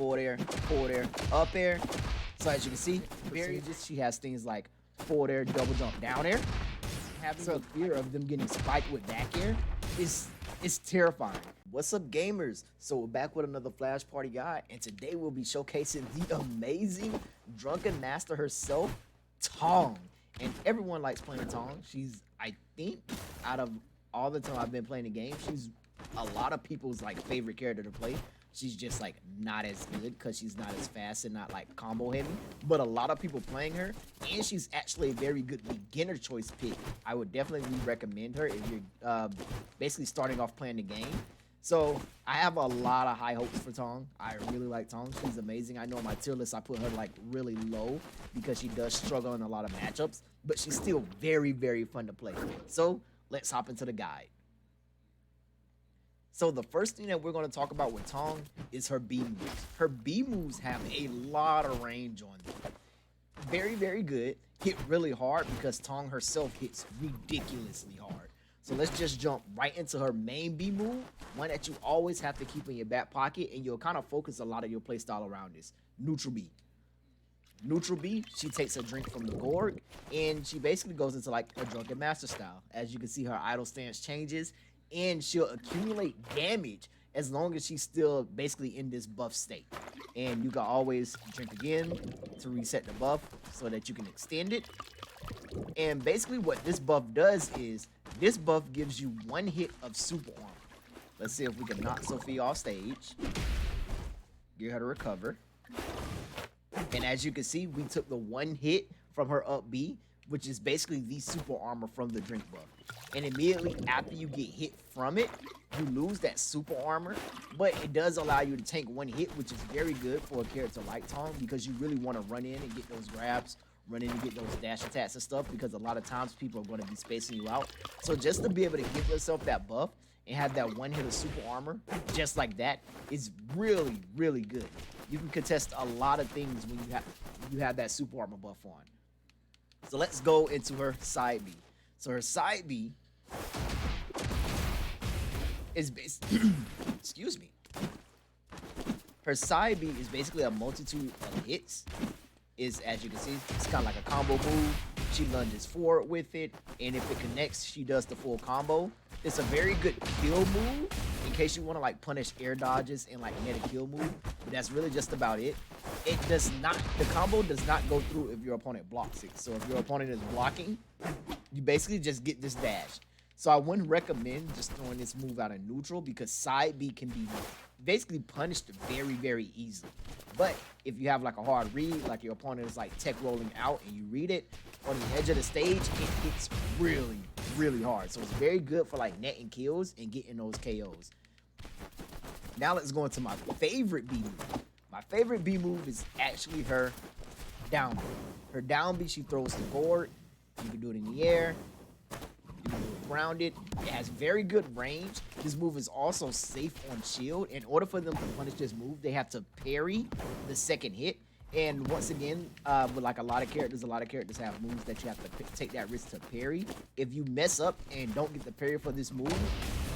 forward air, up air. So as you can see, she has things like forward air, double jump, down air. Having the fear of them getting spiked with back air is terrifying. What's up, gamers? So we're back with another Flash Party guide, and today we'll be showcasing the amazing Drunken master herself, Tong. And everyone likes playing Tong. She's, I think, out of all the time I've been playing the game, she's a lot of people's like favorite character to play. She's just like not as good because she's not as fast and not like combo heavy, but a lot of people playing her, and she's actually a very good beginner choice pick. I would definitely recommend her if you're basically starting off playing the game. So I have a lot of high hopes for Tong. I really like Tong. She's amazing. I know on my tier list I put her like really low because she does struggle in a lot of matchups, but she's still very, very fun to play. So let's hop into the guide. So the first thing that we're going to talk about with Tong is her B moves. Her B moves have a lot of range on them. Very, very good. Hit really hard because Tong herself hits ridiculously hard. So let's just jump right into her main B move, one that you always have to keep in your back pocket, and you'll kind of focus a lot of your playstyle around this. Neutral B. Neutral B, she takes a drink from the gourd, and she basically goes into like a Drunken master style. As you can see, her idle stance changes, and she'll accumulate damage as long as she's still basically in this buff state. And you can always drink again to reset the buff so that you can extend it. And basically what this buff does is, this buff gives you one hit of super armor. Let's see if we can knock Sophia off stage. Get her to recover. And as you can see, we took the one hit from her up B, which is basically the super armor from the drink buff. And immediately after you get hit from it, you lose that super armor, but it does allow you to tank one hit, which is very good for a character like Tong, because you really want to run in and get those grabs, run in and get those dash attacks and stuff, because a lot of times people are going to be spacing you out. So just to be able to give yourself that buff and have that one hit of super armor just like that is really, really good. You can contest a lot of things when you have that super armor buff on. So let's go into her side B. So her side B is excuse me. Her side B is basically a multitude of hits. Is, as you can see, it's kind of like a combo move. She lunges forward with it, and if it connects, she does the full combo. It's a very good kill move in case you want to like punish air dodges and like net a kill move, but that's really just about it. It does not, the combo does not go through if your opponent blocks it. So if your opponent is blocking, you basically just get this dash. So I wouldn't recommend just throwing this move out of neutral because side B can be basically punished very, very easily. But if you have like a hard read, like your opponent is like tech rolling out and you read it on the edge of the stage, it hits really, really hard. So it's very good for like netting kills and getting those KOs. Now let's go into my favorite B move. My favorite B move is actually her down B. Her down B, she throws the gourd. You can do it in the air. You can do it grounded. It has very good range. This move is also safe on shield. In order for them to punish this move, they have to parry the second hit. And once again, with like a lot of characters have moves that you have to take that risk to parry. If you mess up and don't get the parry for this move,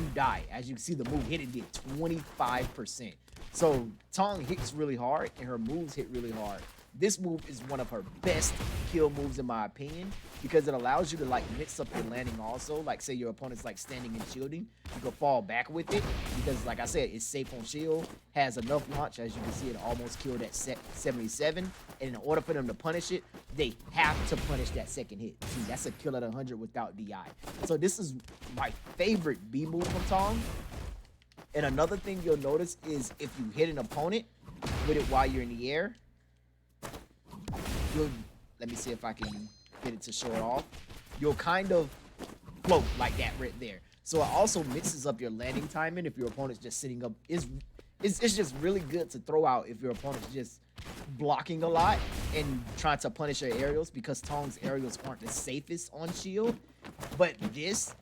you die. As you can see, the move hit, it did 25%. So Tong hits really hard and her moves hit really hard. This move is one of her best kill moves in my opinion because it allows you to like mix up your landing also. Like say your opponent's like standing and shielding, you can fall back with it because like I said, it's safe on shield, has enough launch. As you can see, it almost killed at 77. And in order for them to punish it, they have to punish that second hit. See, that's a kill at 100 without DI. So this is my favorite B move from Tong. And another thing you'll notice is if you hit an opponent with it while you're in the air, let me see if I can get it to show it off. You'll kind of float like that right there. So it also mixes up your landing timing if your opponent's just sitting up. It's just really good to throw out if your opponent's just blocking a lot and trying to punish your aerials because Tong's aerials aren't the safest on shield. But this,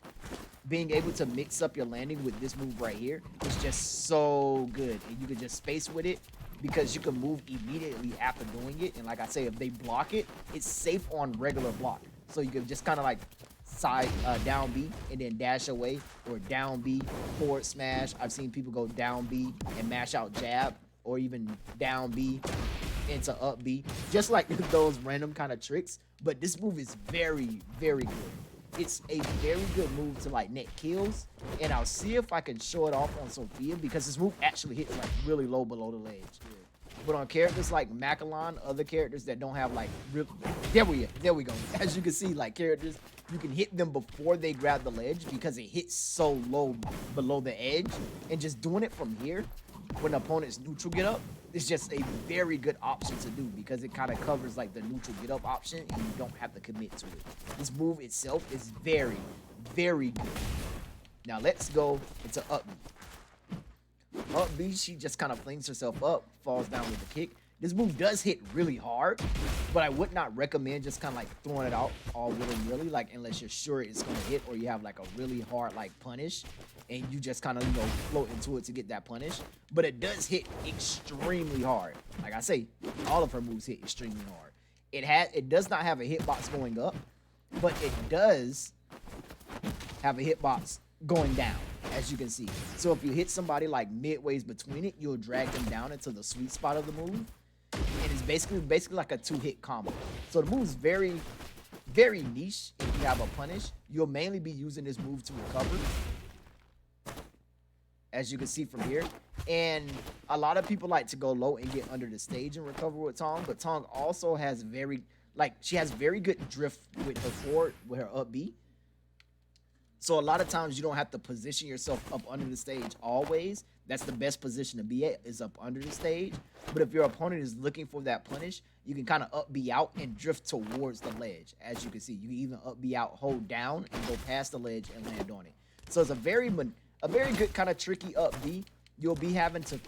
being able to mix up your landing with this move right here is just so good. And you can just space with it because you can move immediately after doing it. And like I say, if they block it, it's safe on regular block. So you can just kind of like side down B and then dash away, or down B, forward smash. I've seen people go down B and mash out jab. or even down B into up B, just like those random kind of tricks. But this move is very, very good. It's a very good move to like net kills, and I'll see if I can show it off on Sophia because this move actually hits like really low below the ledge. But on characters like Macalon, other characters that don't have like real, there we go. As you can see, like characters, you can hit them before they grab the ledge because it hits so low below the edge, and just doing it from here when the opponent's neutral get up is just a very good option to do because it kind of covers like the neutral get up option and you don't have to commit to it. This move itself is very, very good. Now let's go into up B. Up B, she just kind of flings herself up, falls down with a kick. This move does hit really hard, but I would not recommend just kind of like throwing it out all willy-nilly, like unless you're sure it's gonna hit or you have like a really hard like punish and you just kind of, you know, float into it to get that punish. But it does hit extremely hard. Like I say, all of her moves hit extremely hard. It does not have a hitbox going up, but it does have a hitbox going down, as you can see. So if you hit somebody like midways between it, you'll drag them down into the sweet spot of the move. And it's basically like a 2-hit combo. So the move is very, very niche. If you have a punish, you'll mainly be using this move to recover, as you can see from here. And a lot of people like to go low and get under the stage and recover with Tong, but Tong also has she has very good drift with her forward, with her up B. So a lot of times you don't have to position yourself up under the stage always. That's the best position to be at, is up under the stage. But if your opponent is looking for that punish, you can kind of up B out and drift towards the ledge. As you can see, you can even up B out, hold down, and go past the ledge and land on it. So it's a very good kind of tricky up B. You'll be having to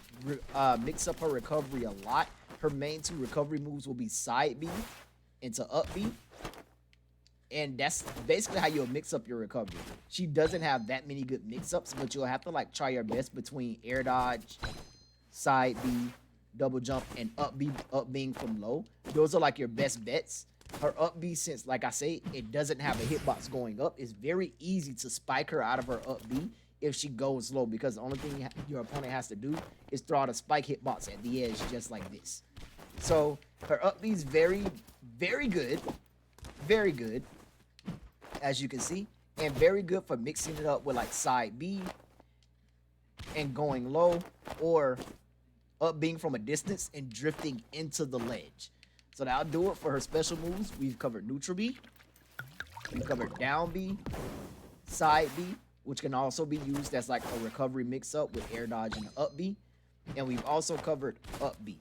mix up her recovery a lot. Her main 2 recovery moves will be side B into up B. And that's basically how you'll mix up your recovery. She doesn't have that many good mix-ups, but you'll have to like try your best between air dodge, side B, double jump, and up B, up being from low. Those are like your best bets. Her up B, since like I say, it doesn't have a hitbox going up, it's very easy to spike her out of her up B if she goes low, because the only thing your opponent has to do is throw out a spike hitbox at the edge just like this. So her up B is very, very good. Very good, as you can see, and very good for mixing it up with like side B and going low, or up being from a distance and drifting into the ledge. So that'll do it for her special moves. We've covered neutral B, we've covered down B, side B, which can also be used as like a recovery mix-up with air dodge and up B, and we've also covered up B.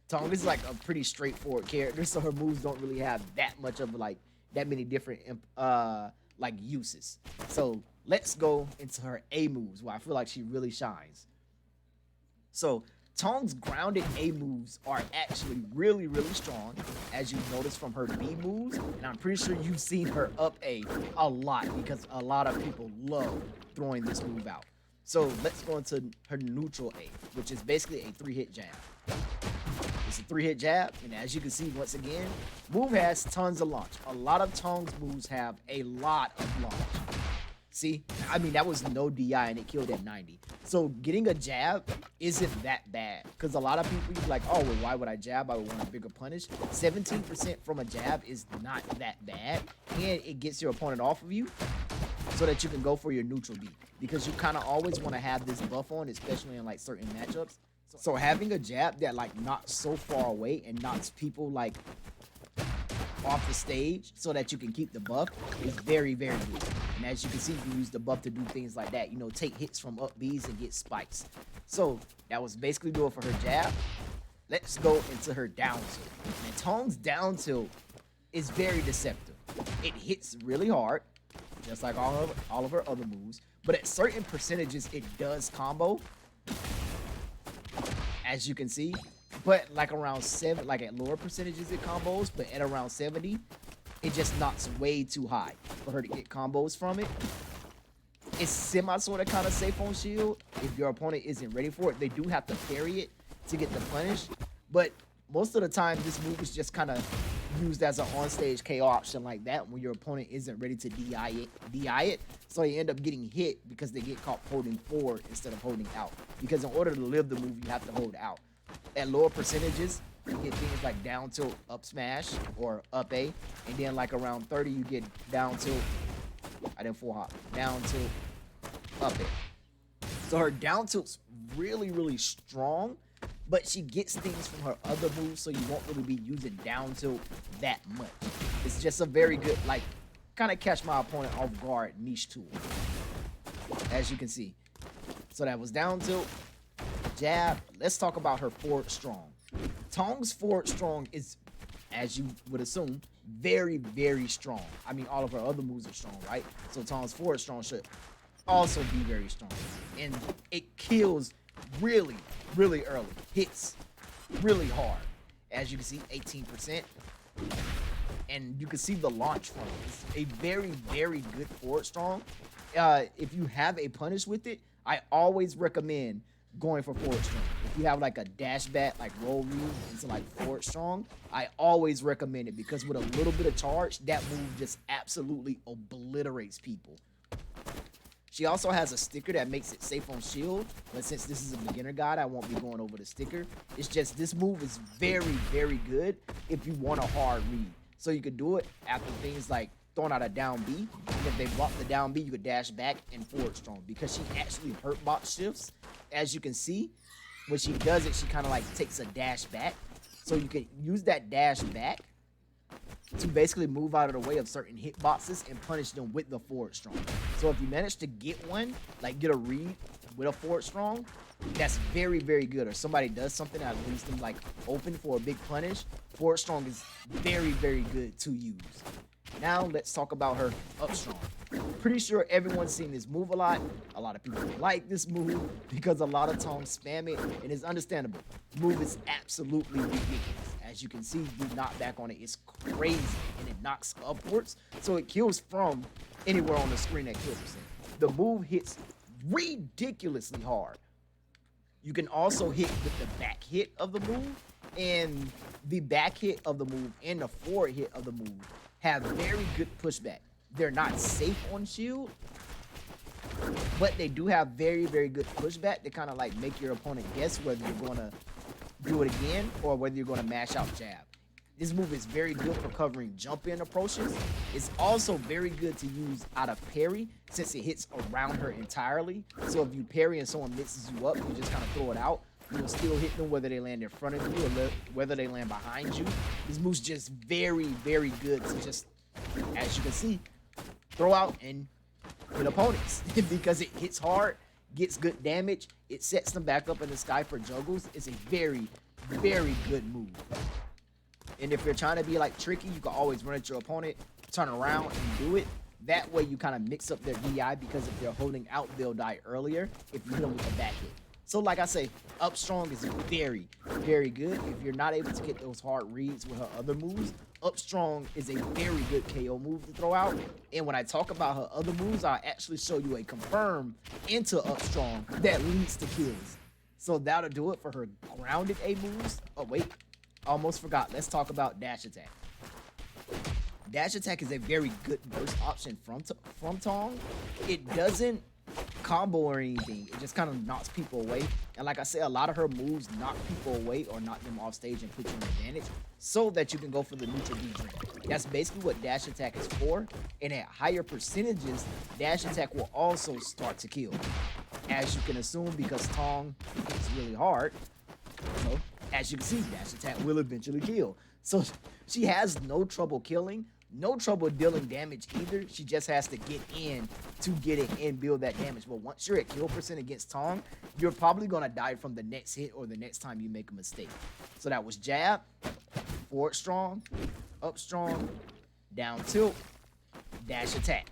Tong is like a pretty straightforward character, so her moves don't really have that much of like that many different like uses. So let's go into her A moves, where I feel like she really shines. So Tong's grounded A moves are actually really, really strong, as you notice from her B moves, and I'm pretty sure you've seen her up A a lot because a lot of people love throwing this move out. So let's go into her neutral A, which is basically a 3-hit jab. It's a 3-hit jab, and as you can see, once again, move has tons of launch. A lot of Tong's moves have a lot of launch. See, I mean, that was no DI and it killed at 90. So getting a jab isn't that bad, because a lot of people be like, oh, well, why would I jab? I would want a bigger punish. 17% from a jab is not that bad, and it gets your opponent off of you so that you can go for your neutral B, because you kind of always want to have this buff on, especially in like certain matchups. So having a jab that like knocks so far away and knocks people like off the stage so that you can keep the buff is very, very good. And as you can see, you can use the buff to do things like that, you know, take hits from up Bs and get spikes. So that was basically doing for her jab. Let's go into her down tilt. And Tong's down tilt is very deceptive. It hits really hard, just like all of her other moves, but at certain percentages it does combo, as you can see. But like around 7, like at lower percentages it combos, but at around 70 it just knocks way too high for her to get combos from it. It's semi sort of kind of safe on shield if your opponent isn't ready for it. They do have to parry it to get the punish, but most of the time this move is just kind of used as an on-stage KO option like that when your opponent isn't ready to DI it. So they end up getting hit because they get caught holding forward instead of holding out. Because in order to live the move, you have to hold out. At lower percentages, you get things like down tilt up smash or up A, and then like around 30, you get down tilt. I didn't full hop. Down tilt up A. So her down tilt's really strong, but she gets things from her other moves, so you won't really be using down tilt that much. It's just a very good, like, kind of catch my opponent off guard niche tool, as you can see. So that was down tilt, jab. Let's talk about her forward strong. Tong's forward strong is, as you would assume, very strong. I mean, all of her other moves are strong, right? So Tong's forward strong should also be very strong. And it kills really early. Hits really hard. As you can see, 18%. And you can see the launch from it. It's a very good forward strong. If you have a punish with it, I always recommend going for forward strong. If you have like a dash bat, like roll read into like forward strong, I always recommend it because with a little bit of charge, that move just absolutely obliterates people. She also has a sticker that makes it safe on shield, but since this is a beginner guide, I won't be going over the sticker. It's just this move is very good if you want a hard read. So you could do it after things like throwing out a down B, and if they block the down B, you could dash back and forward strong because she actually hurt box shifts. As you can see, when she does it, she kind of like takes a dash back. So you can use that dash back to basically move out of the way of certain hitboxes and punish them with the forward strong. So if you manage to get one, like get a read with a forward strong, that's very good. Or somebody does something that leaves them like open for a big punish, forward strong is very good to use. Now let's talk about her up strong. Pretty sure everyone's seen this move a lot. A lot of people like this move because a lot of Tongs spam it, and it's understandable. The move is absolutely ridiculous. As you can see, the knockback on it is crazy, and it knocks upwards, so it kills from anywhere on the screen at kill percent. The move hits ridiculously hard. You can also hit with the back hit of the move, and the back hit of the move and the forward hit of the move have very good pushback. They're not safe on shield, but they do have very good pushback to kind of like make your opponent guess whether you're going to do it again or whether you're going to mash out jab. This move is very good for covering jump in approaches. It's also very good to use out of parry since it hits around her entirely. So if you parry and someone mixes you up, you just kind of throw it out. You'll still hit them whether they land in front of you or whether they land behind you. This move's just very good to just, as you can see, throw out and hit opponents because it hits hard, gets good damage, it sets them back up in the sky for juggles. It's a very good move. And if you're trying to be like tricky, you can always run at your opponent, turn around and do it. That way you kind of mix up their DI because if they're holding out, they'll die earlier if you hit them with a back hit. So like I say, up strong is very good. If you're not able to get those hard reads with her other moves, up strong is a very good KO move to throw out. And when I talk about her other moves, I'll actually show you a confirm into up strong that leads to kills. So that'll do it for her grounded A moves. Oh wait, almost forgot. Let's talk about dash attack. Dash attack is a very good burst option from Tong. It doesn't combo or anything. It just kind of knocks people away. And like I said, a lot of her moves knock people away or knock them off stage and put you in advantage so that you can go for the neutral D drink. That's basically what dash attack is for. And at higher percentages, dash attack will also start to kill. As you can assume, because Tong hits really hard, so as you can see, dash attack will eventually kill. So she has no trouble killing, no trouble dealing damage either. She just has to get in to get it and build that damage. But once you're at kill percent against Tong, you're probably going to die from the next hit or the next time you make a mistake. So that was jab, forward strong, up strong, down tilt, dash attack.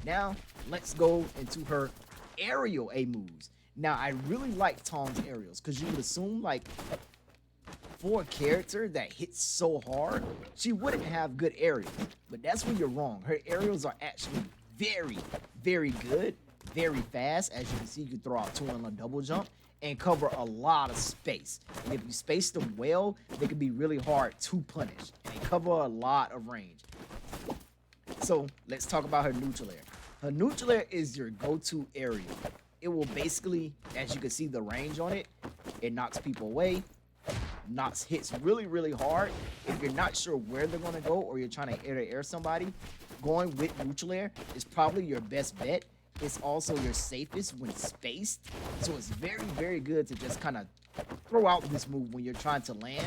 Now, let's go into her aerial A moves. Now, I really like Tong's aerials because you would assume like for a character that hits so hard, she wouldn't have good aerials. But that's where you're wrong. Her aerials are actually very good, very fast. As you can see, you can throw out two on a double jump and cover a lot of space. And if you space them well, they can be really hard to punish. And they cover a lot of range. So let's talk about her neutral air. Her neutral air is your go-to aerial. It will basically, as you can see the range on it, it knocks people away, knocks hits really, really hard. If you're not sure where they're gonna go or you're trying to air somebody, going with neutral air is probably your best bet. It's also your safest when spaced. So it's very, very good to just kind of throw out this move when you're trying to land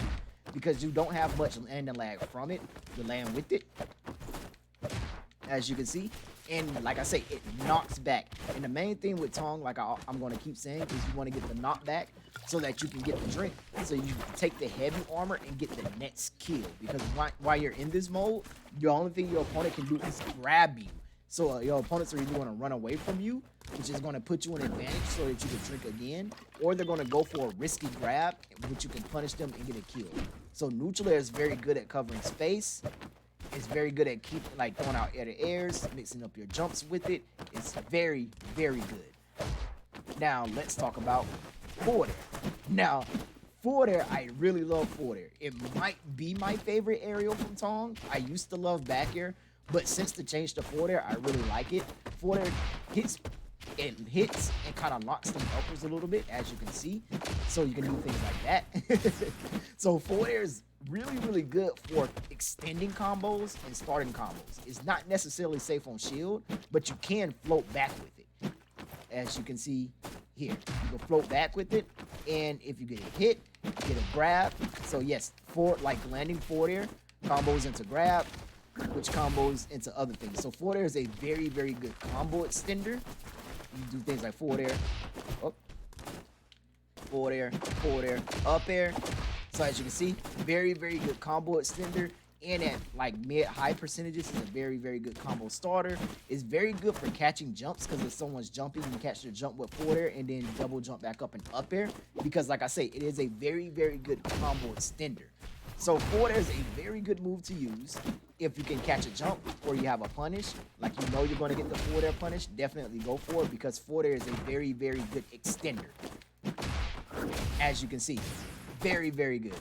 because you don't have much landing lag from it. You land with it, as you can see. And like I say, it knocks back. And the main thing with Tong, like I'm going to keep saying, is you want to get the knockback so that you can get the drink. So you take the heavy armor and get the next kill. Because while you're in this mode, the only thing your opponent can do is grab you. So your opponents are either going to run away from you, which is going to put you in advantage so that you can drink again, or they're going to go for a risky grab, which you can punish them and get a kill. So neutral air is very good at covering space. It's very good at throwing out air to airs, mixing up your jumps with it. It's very, very good. Now let's talk about forward air. Now, forward air, I really love forward air. It might be my favorite aerial from Tong. I used to love back air, but since the change to forward air, I really like it. Forward air hits and kind of locks them uppers a little bit, as you can see. So you can do things like that. So forward air is really, really good for extending combos and starting combos. It's not necessarily safe on shield, but you can float back with it. As you can see here, you can float back with it, and if you get a hit, you get a grab. So yes, like landing forward air combos into grab, which combos into other things. So forward air is a very, very good combo extender. You do things like forward air, forward air, up air. So as you can see, very, very good combo extender. And at like mid-high percentages is a very, very good combo starter. It's very good for catching jumps because if someone's jumping, you can catch their jump with forward air and then double jump back up and up air. Because like I say, it is a very, very good combo extender. So forward air is a very good move to use if you can catch a jump or you have a punish. Like you know you're going to get the forward air punish, definitely go for it because forward air is a very, very good extender. As you can see, very, very good.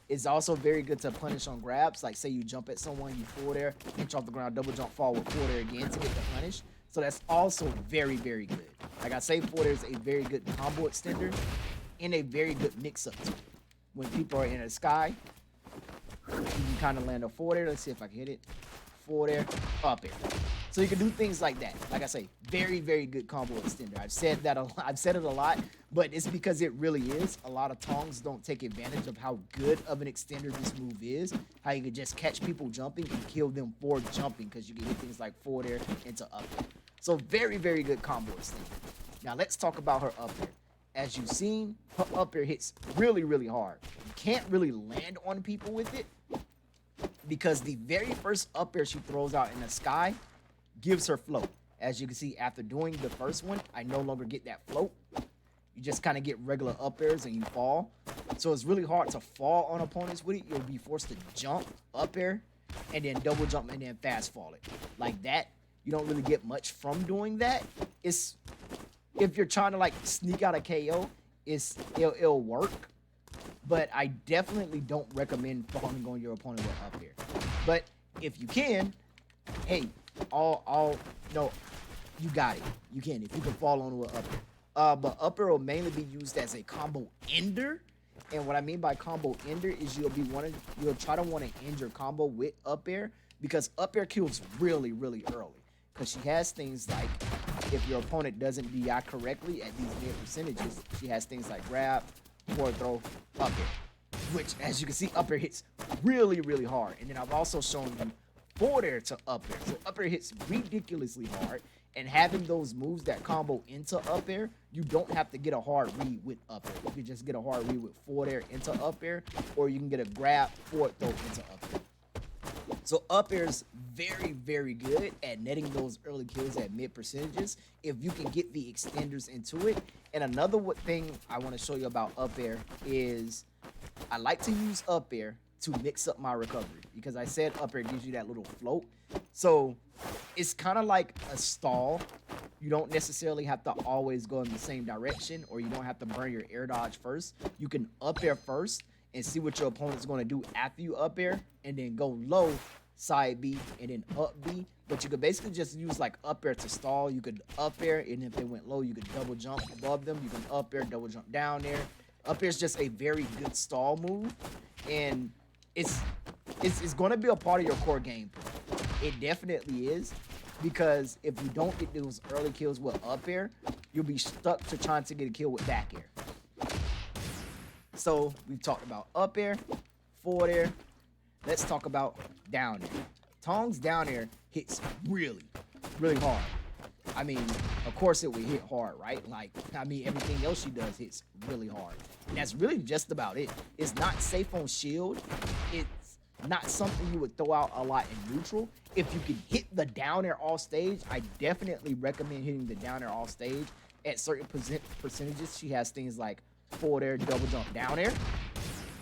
It's also very good to punish on grabs. Like say you jump at someone, you forward air, inch off the ground, double jump, fall with forward air again to get the punish. So that's also very, very good. Like I say, forward air is a very good combo extender and a very good mix-up tool. When people are in the sky, you can kind of land a forward air. Let's see if I can hit it. Forward air, up air. So you can do things like that. Like I say, very, very good combo extender. I've said it a lot, but it's because it really is. A lot of Tongs don't take advantage of how good of an extender this move is. How you can just catch people jumping and kill them for jumping because you can hit things like forward air into up air. So very, very good combo extender. Now let's talk about her up air. As you've seen, her up air hits really, really hard. You can't really land on people with it because the very first up air she throws out in the sky gives her float. As you can see, after doing the first one, I no longer get that float. You just kind of get regular up airs and you fall. So it's really hard to fall on opponents with it. You'll be forced to jump, up air, and then double jump and then fast fall it. Like that, you don't really get much from doing that. It's if you're trying to like sneak out a KO, it'll work. But I definitely don't recommend falling on your opponent with up air. But if you can, hey, no, you got it. You can if you can fall on with up air. But up air will mainly be used as a combo ender. And what I mean by combo ender is you'll try to want to end your combo with up air because up air kills really, really early. Because she has things like if your opponent doesn't DI correctly at these mid percentages, she has things like grab, forward throw, up air. Which, as you can see, up air hits really, really hard. And then I've also shown you forward air to up air. So up air hits ridiculously hard. And having those moves that combo into up air, you don't have to get a hard read with up air. You can just get a hard read with forward air into up air, or you can get a grab, forward throw into up air. So up air is very, very good at netting those early kills at mid percentages if you can get the extenders into it. And another thing I want to show you about up air is I like to use up air to mix up my recovery because I said up air gives you that little float. So it's kind of like a stall. You don't necessarily have to always go in the same direction, or you don't have to burn your air dodge first. You can up air first and see what your opponent's going to do after you up air, and then go low, side B, and then up B. But you could basically just use like up air to stall. You could up air, and if they went low, you could double jump above them. You can up air, double jump down there. Up air is just a very good stall move, and it's going to be a part of your core gameplay. It definitely is, because if you don't get those early kills with up air, you'll be stuck to trying to get a kill with back air. So we've talked about up air, forward air. Let's talk about down air. Tong's down air hits really, really hard. I mean, of course it would hit hard, right? Like, I mean, everything else she does hits really hard. And that's really just about it. It's not safe on shield. It's not something you would throw out a lot in neutral. If you can hit the down air off stage, I definitely recommend hitting the down air off stage. At certain percentages, she has things like forward air, double jump, down air.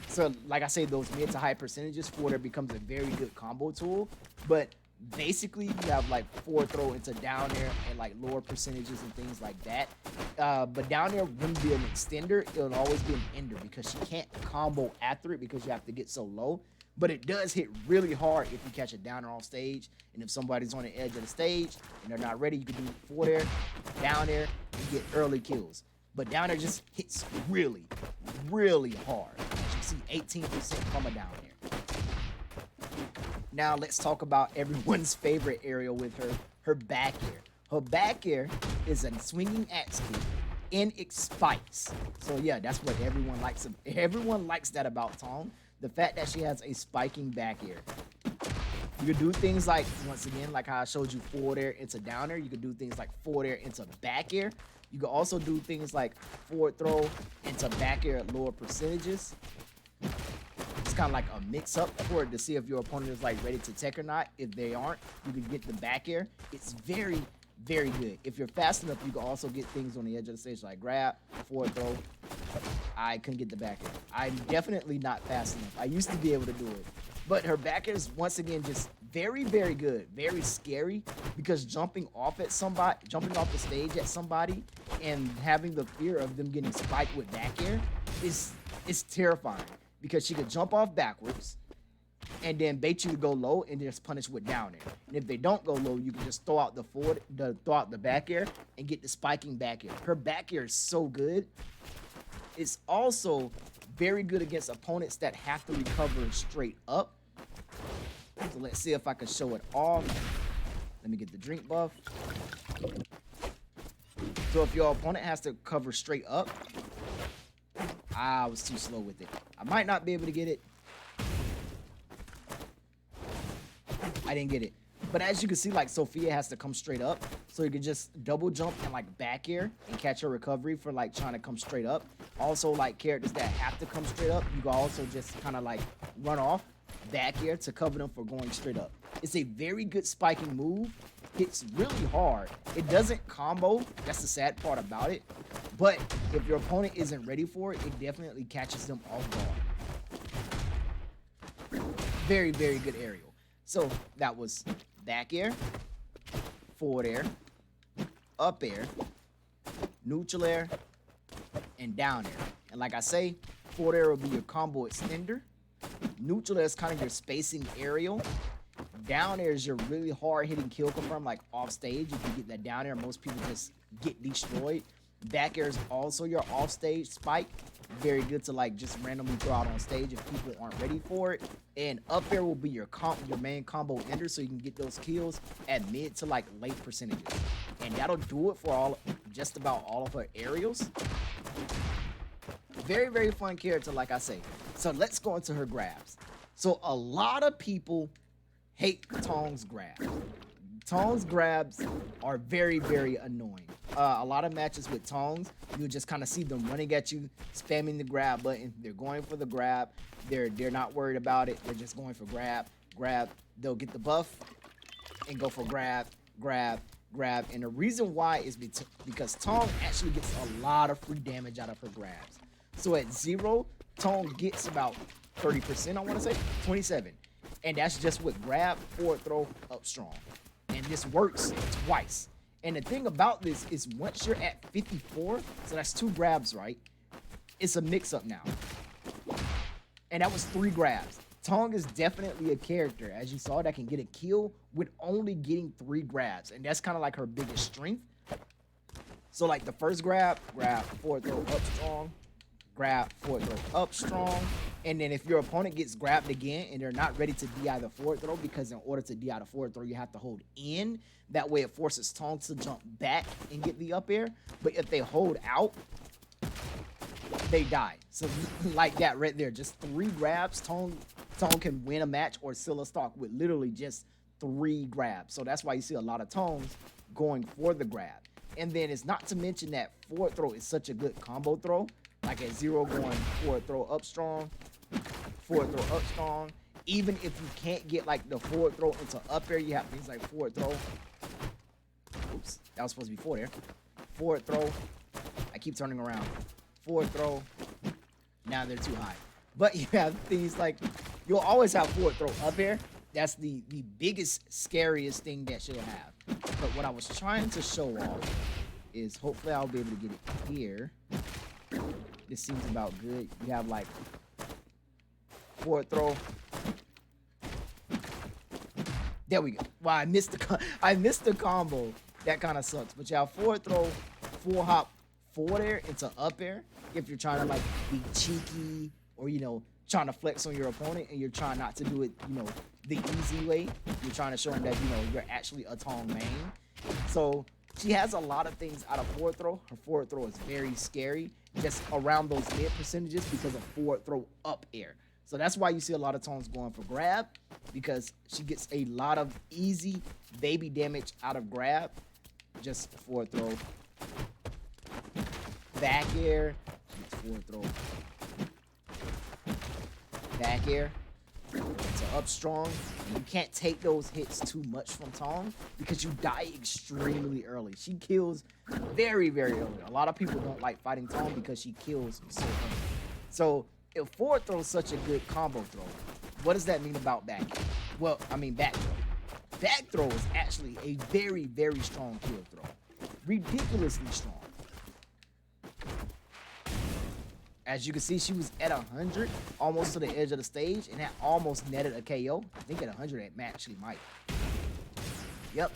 So, like I say, those mid to high percentages, forward air becomes a very good combo tool. But basically, you have like forward throw into down air and like lower percentages and things like that. But down air wouldn't be an extender. It'll always be an ender because she can't combo after it because you have to get so low. But it does hit really hard if you catch a down air on stage. And if somebody's on the edge of the stage and they're not ready, you can do forward air, down air, and get early kills. But down air just hits really, really hard. As you see, 18% from a down air. Now let's talk about everyone's favorite aerial with her back air. Her back air is a swinging axe kick and it spikes. So yeah, that's what everyone likes. Everyone likes that about Tong. The fact that she has a spiking back air. You could do things like, once again, like how I showed you forward air into down air. You could do things like forward air into back air. You could also do things like forward throw into back air at lower percentages. It's kind of like a mix-up for it to see if your opponent is like ready to tech or not. If they aren't, you can get the back air. It's very, very good. If you're fast enough, you can also get things on the edge of the stage like grab, forward throw. I couldn't get the back air. I'm definitely not fast enough. I used to be able to do it. But her back air is, once again, just very, very good. Very scary, because jumping off the stage at somebody and having the fear of them getting spiked with back air is terrifying. Because she could jump off backwards and then bait you to go low and just punish with down air. And if they don't go low, you can just throw out the back air and get the spiking back air. Her back air is so good. It's also very good against opponents that have to recover straight up. So let's see if I can show it off. Let me get the drink buff. So if your opponent has to cover straight up, I was too slow with it. I might not be able to get it. I didn't get it. But as you can see, like, Sophia has to come straight up. So you can just double jump and like back air and catch her recovery for like trying to come straight up. Also, like characters that have to come straight up, you can also just kind of like run off back air to cover them for going straight up. It's a very good spiking move. Hits really hard. It doesn't combo. That's the sad part about it. But if your opponent isn't ready for it, it definitely catches them off guard. Very, very good aerial. So that was back air, forward air, up air, neutral air, and down air. And like I say, forward air will be your combo extender. Neutral air is kind of your spacing aerial. Down air is your really hard hitting kill confirm, like off stage. If you get that down air, most people just get destroyed. Back air is also your off stage spike. Very good to like just randomly throw out on stage if people aren't ready for it. And up air will be your main combo ender, so you can get those kills at mid to like late percentages. And that'll do it for just about all of her aerials. Very, very fun character, like I say. So let's go into her grabs. So a lot of people hate Tong's grabs. Tong's grabs are very, very annoying. A lot of matches with Tongs, you'll just kind of see them running at you, spamming the grab button. They're going for the grab. They're not worried about it. They're just going for grab. They'll get the buff and go for grab. And the reason why is because Tong actually gets a lot of free damage out of her grabs. So at 0, Tong gets about 30%, I want to say, 27. And that's just with grab, forward throw, up strong. And this works twice. And the thing about this is once you're at 54, so that's 2 grabs, right? It's a mix-up now. And that was 3 grabs. Tong is definitely a character, as you saw, that can get a kill with only getting 3 grabs. And that's kind of like her biggest strength. So like the first grab, forward throw, up strong, grab, forward throw up strong. And then if your opponent gets grabbed again and they're not ready to DI the forward throw, because in order to DI the forward throw, you have to hold in. That way it forces Tong to jump back and get the up air. But if they hold out, they die. So like that right there, just 3 grabs, Tong can win a match or seal a stock with literally just 3 grabs. So that's why you see a lot of Tongs going for the grab. And then it's not to mention that forward throw is such a good combo throw. Like at 0 going forward throw up strong, forward throw up strong. Even if you can't get like the forward throw into up air, you have things like forward throw. Oops, that was supposed to be forward air. Forward throw. I keep turning around. Forward throw. Now they're too high. But you have things like, you'll always have forward throw up air. That's the biggest, scariest thing that she'll have. But what I was trying to show off is, hopefully I'll be able to get it here. This seems about good. You have like forward throw. There we go. Wow, I missed the combo. That kind of sucks. But you have forward throw, full hop, forward air into up air. If you're trying to like be cheeky or, you know, trying to flex on your opponent and you're trying not to do it, you know, the easy way. You're trying to show them that, you know, you're actually a Tong main. So she has a lot of things out of forward throw. Her forward throw is very scary just around those mid percentages because of forward throw up air. So that's why you see a lot of Tongs going for grab, because she gets a lot of easy baby damage out of grab. Just forward throw, back air, forward throw, back air. So up strong. You can't take those hits too much from Tong because you die extremely early. She kills very, very early. A lot of people don't like fighting Tong because she kills so early. So if forward throw is such a good combo throw, what does that mean about back? Well, I mean back throw. Back throw is actually a very, very strong kill throw. Ridiculously strong. As you can see, she was at 100, almost to the edge of the stage, and that almost netted a KO. I think at 100, it actually might. Yep,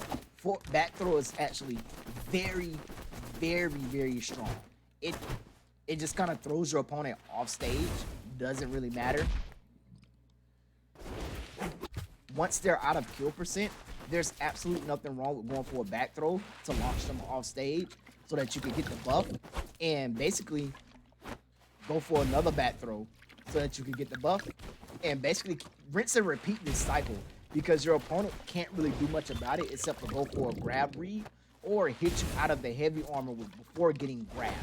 back throw is actually very, very, very strong. It just kind of throws your opponent off stage. Doesn't really matter. Once they're out of kill percent, there's absolutely nothing wrong with going for a back throw to launch them off stage so that you can get the buff and basically go for another back throw so that you can get the buff and basically rinse and repeat this cycle because your opponent can't really do much about it except for go for a grab read or hit you out of the heavy armor before getting grabbed.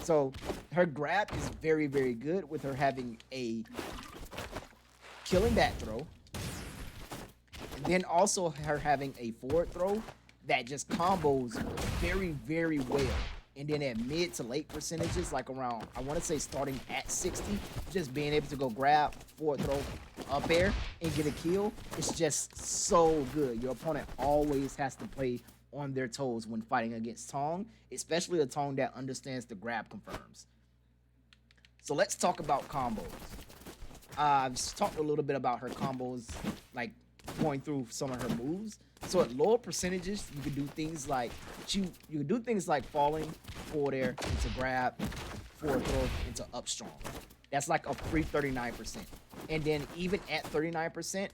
So her grab is very, very good with her having a killing back throw and then also her having a forward throw that just combos very, very well. And then at mid to late percentages, like around, I want to say starting at 60, just being able to go grab, forward throw, up air, and get a kill, it's just so good. Your opponent always has to play on their toes when fighting against Tong, especially a Tong that understands the grab confirms. So let's talk about combos. I've talked a little bit about her combos, like going through some of her moves. So at lower percentages, you can do things like falling forward air into grab, forward throw into up strong. That's like a free 39%. And then even at 39%,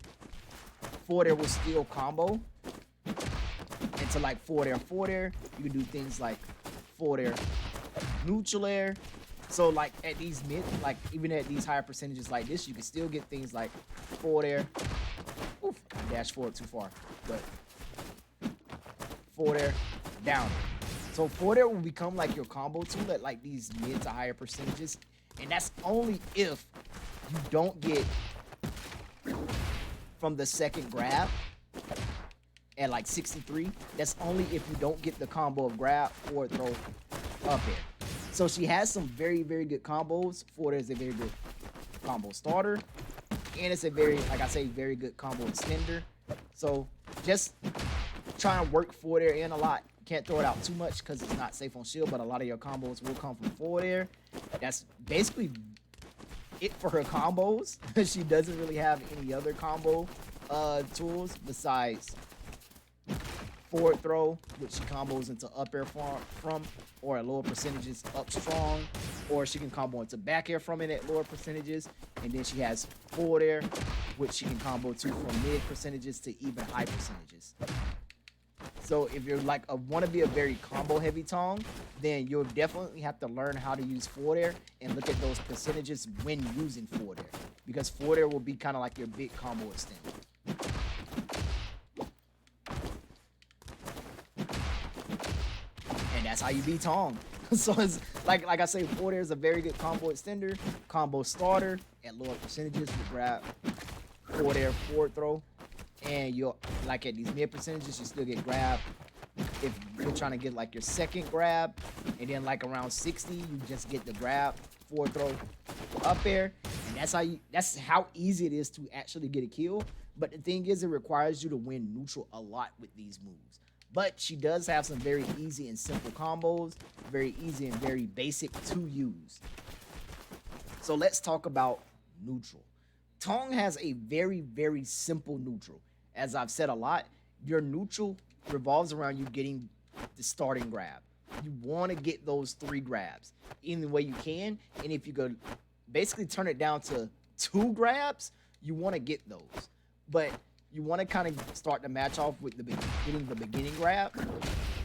forward air will still combo into like forward air. You can do things like forward air, neutral air. So like at these mid, like even at these higher percentages like this, you can still get things like forward air. Oof, I dashed forward too far, but forward air, down. So forward air will become like your combo tool at like these mid to higher percentages, and that's only if you don't get from the second grab at like 63. That's only if you don't get the combo of grab, forward throw, up air. So she has some very, very good combos. Forward air is a very good combo starter, and it's a very, like I say, very good combo extender. So just trying to work forward air in a lot. Can't throw it out too much because it's not safe on shield, but a lot of your combos will come from forward air. That's basically it for her combos. She doesn't really have any other combo tools besides forward throw, which she combos into up air from, or at lower percentages up strong, or she can combo into back air from it at lower percentages, and then she has forward air, which she can combo to from mid percentages to even high percentages. So if you're like want to be a very combo heavy Tong, then you'll definitely have to learn how to use forward air and look at those percentages when using forward air, because forward air will be kind of like your big combo extender. And that's how you beat Tong. So it's like I say, forward air is a very good combo extender, combo starter at lower percentages. You grab forward air, forward throw, and you're like at these mid percentages, you still get grab. If you're trying to get like your second grab, and then like around 60, you just get the grab, forward throw, up air, and that's how easy it is to actually get a kill. But the thing is, it requires you to win neutral a lot with these moves. But she does have some very easy and simple combos, very easy and very basic to use. So let's talk about neutral. Tong has a very, very simple neutral. As I've said a lot, your neutral revolves around you getting the starting grab. You want to get those 3 grabs any way you can. And if you could basically turn it down to 2 grabs, you want to get those. But you want to kind of start the match off with getting the beginning grab,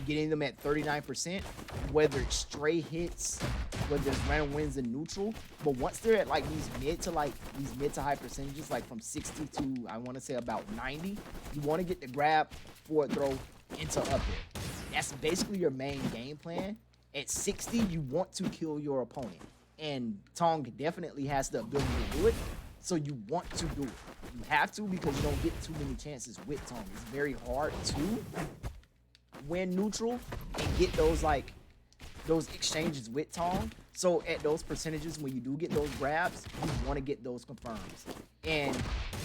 getting them at 39%, whether it's stray hits, whether it's random wins in neutral. But once they're at like these mid to high percentages, like from 60 to I want to say about 90, you want to get the grab, forward throw into up air. That's basically your main game plan. At 60, you want to kill your opponent, and Tong definitely has the ability to do it. So you want to do it. You have to, because you don't get too many chances with Tong. It's very hard to win neutral and get those exchanges with Tong. So at those percentages, when you do get those grabs, you want to get those confirms. And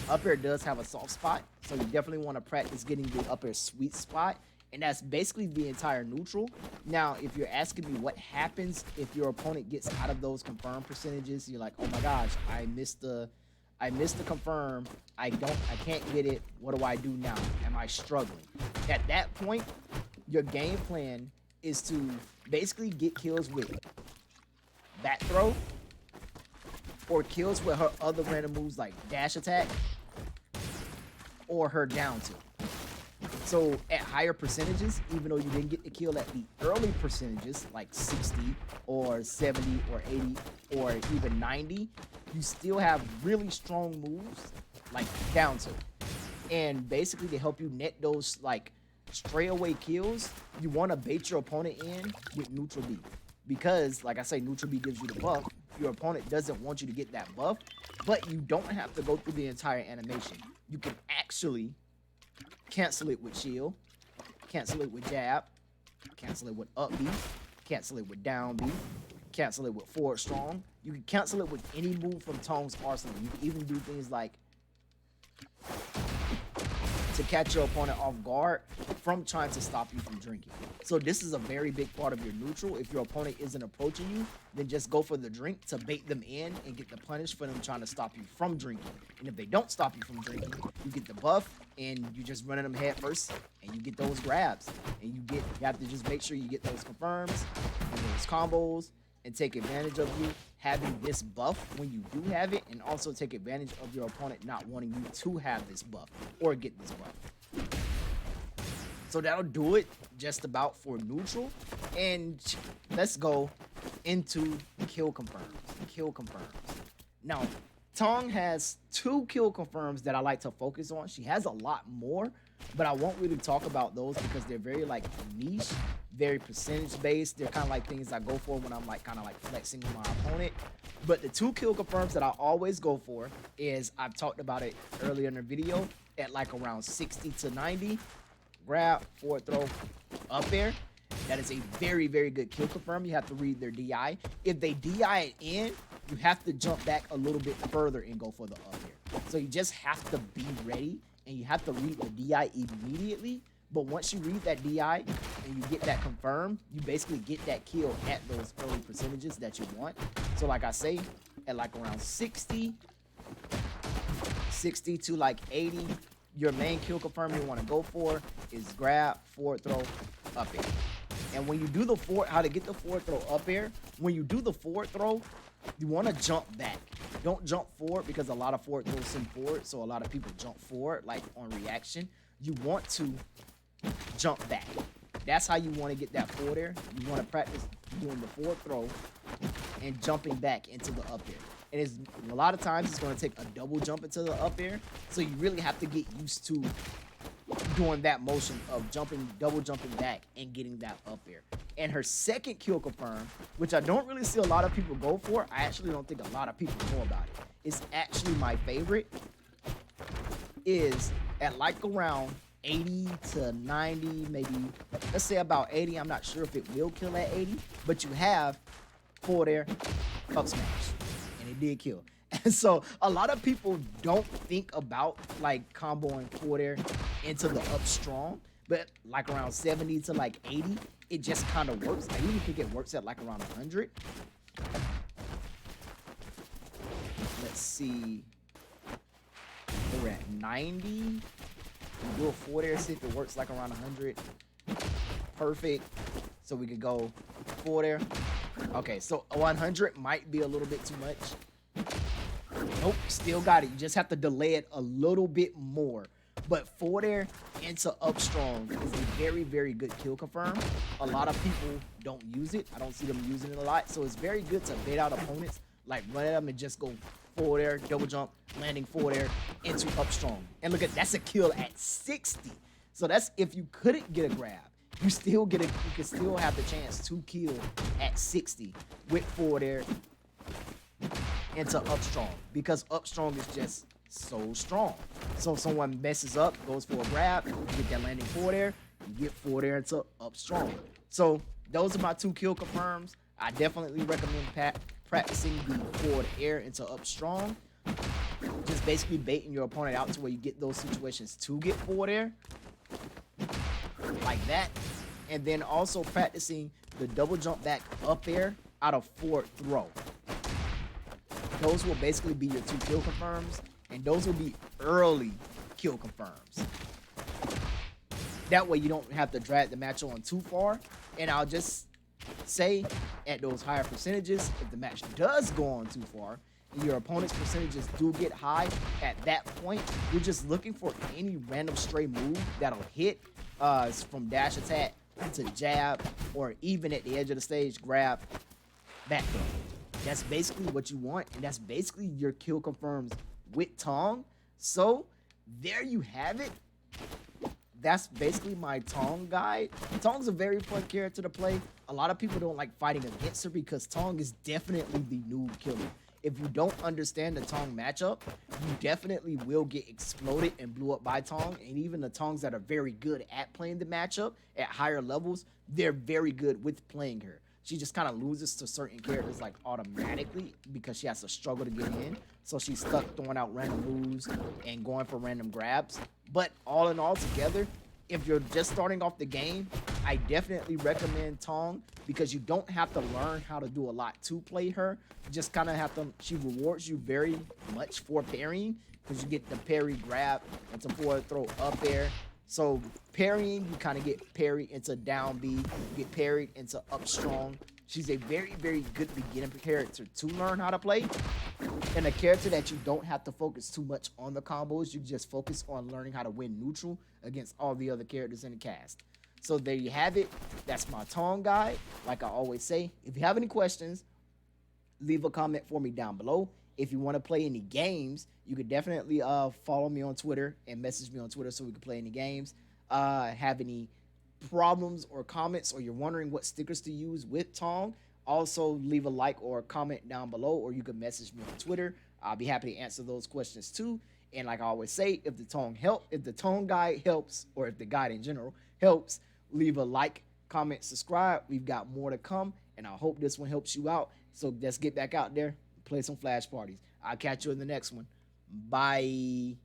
up air does have a soft spot, so you definitely want to practice getting the up air sweet spot. And that's basically the entire neutral. Now, if you're asking me what happens if your opponent gets out of those confirm percentages, you're like, oh my gosh, I missed the confirm. I can't get it. What do I do now? Am I struggling? At that point, your game plan is to basically get kills with back throw or kills with her other random moves like dash attack or her down tilt. So at higher percentages, even though you didn't get the kill at the early percentages, like 60 or 70 or 80 or even 90, you still have really strong moves like down tilt. And basically to help you net those like stray away kills, you want to bait your opponent in with neutral B. Because like I say, neutral B gives you the buff. Your opponent doesn't want you to get that buff, but you don't have to go through the entire animation. You can actually cancel it with shield, cancel it with jab, cancel it with up B, cancel it with down B, cancel it with forward strong. You can cancel it with any move from Tong's arsenal. You can even do things like to catch your opponent off guard from trying to stop you from drinking. So this is a very big part of your neutral. If your opponent isn't approaching you, then just go for the drink to bait them in and get the punish for them trying to stop you from drinking. And if they don't stop you from drinking, you get the buff and you just running them head first and you get those grabs. And you have to just make sure you get those confirms and those combos and take advantage of you having this buff when you do have it, and also take advantage of your opponent not wanting you to have this buff or get this buff. So that'll do it just about for neutral. And let's go into kill confirms. Kill confirms. Now, Tong has 2 kill confirms that I like to focus on. She has a lot more, but I won't really talk about those because they're very like niche, very percentage based. They're kind of like things I go for when I'm like kind of like flexing with my opponent. But the 2 kill confirms that I always go for is, I've talked about it earlier in the video, at like around 60 to 90, grab, forward throw, up air. That is a very, very good kill confirm. You have to read their DI. If they DI it in, you have to jump back a little bit further and go for the up air. So you just have to be ready, and you have to read the DI immediately. But once you read that DI and you get that confirmed, you basically get that kill at those early percentages that you want. So like I say, at like around 60 to like 80, your main kill confirm you want to go for is grab, forward throw, up air. And when you do the forward, how to get the forward throw up air, when you do the forward throw, you want to jump back. Don't jump forward because a lot of forward throws send forward, so a lot of people jump forward like on reaction. You want to jump back. That's how you want to get that forward air. You want to practice doing the forward throw and jumping back into the up air. And it's, a lot of times it's going to take a double jump into the up air, so you really have to get used to doing that motion of jumping, double jumping back and getting that up air. And her second kill confirm, which I don't really see a lot of people go for, I actually don't think a lot of people know about it. It's actually my favorite, is at like around 80 to 90, maybe, let's say about 80. I'm not sure if it will kill at 80, but you have forward air, up smash, and it did kill. And so a lot of people don't think about like comboing forward air into the up strong, but like around 70 to like 80, it just kind of works. I even think it works at like around 100. Let's see. We're at 90. We do a forward air, see if it works like around 100. Perfect. So we could go forward air. Okay, so 100 might be a little bit too much. Nope, still got it. You just have to delay it a little bit more. But forward air into up strong is a very, very good kill confirm. A lot of people don't use it. I don't see them using it a lot. So it's very good to bait out opponents, like run at them and just go forward air, double jump, landing forward air into up strong. And look at, that's a kill at 60. So that's, if you couldn't get a grab, you still get a, you can still have the chance to kill at 60 with forward air into up strong, because up strong is just so strong. So if someone messes up, goes for a grab, you get that landing forward air, you get forward air into up strong. So those are my two kill confirms. I definitely recommend practicing the forward air into up strong. Just basically baiting your opponent out to where you get those situations to get forward air like that. And then also practicing the double jump back up air out of forward throw. Those will basically be your two kill confirms, and those will be early kill confirms. That way you don't have to drag the match on too far. And I'll just say, at those higher percentages, if the match does go on too far, and your opponent's percentages do get high, at that point, you're just looking for any random stray move that'll hit, from dash attack to jab, or even at the edge of the stage, grab, back throw. That's basically what you want, and that's basically your kill confirms with Tong. So there you have it. That's basically my Tong guide. Tong's a very fun character to play. A lot of people don't like fighting against her because Tong is definitely the noob killer. If you don't understand the Tong matchup, you definitely will get exploded and blew up by Tong. And even the Tongs that are very good at playing the matchup at higher levels, they're very good with playing her. She just kind of loses to certain characters like automatically because she has to struggle to get in. So she's stuck throwing out random moves and going for random grabs. But all in all together, if you're just starting off the game, I definitely recommend Tong because you don't have to learn how to do a lot to play her. You just kind of have to, she rewards you very much for parrying because you get the parry grab and some forward throw up there. So parrying, you kind of get parried into down B, you get parried into up strong. She's a very, very good beginner character to learn how to play. And a character that you don't have to focus too much on the combos. You just focus on learning how to win neutral against all the other characters in the cast. So there you have it. That's my Tong guide. Like I always say, if you have any questions, leave a comment for me down below. If you want to play any games, you could definitely follow me on Twitter and message me on Twitter so we can play any games. Have any problems or comments, or you're wondering what stickers to use with Tong, also leave a like or a comment down below, or you can message me on Twitter. I'll be happy to answer those questions too. And like I always say, if the Tong guide helps, or if the guide in general helps, leave a like, comment, subscribe. We've got more to come, and I hope this one helps you out. So let's get back out there, play some flash parties. I'll catch you in the next one. Bye.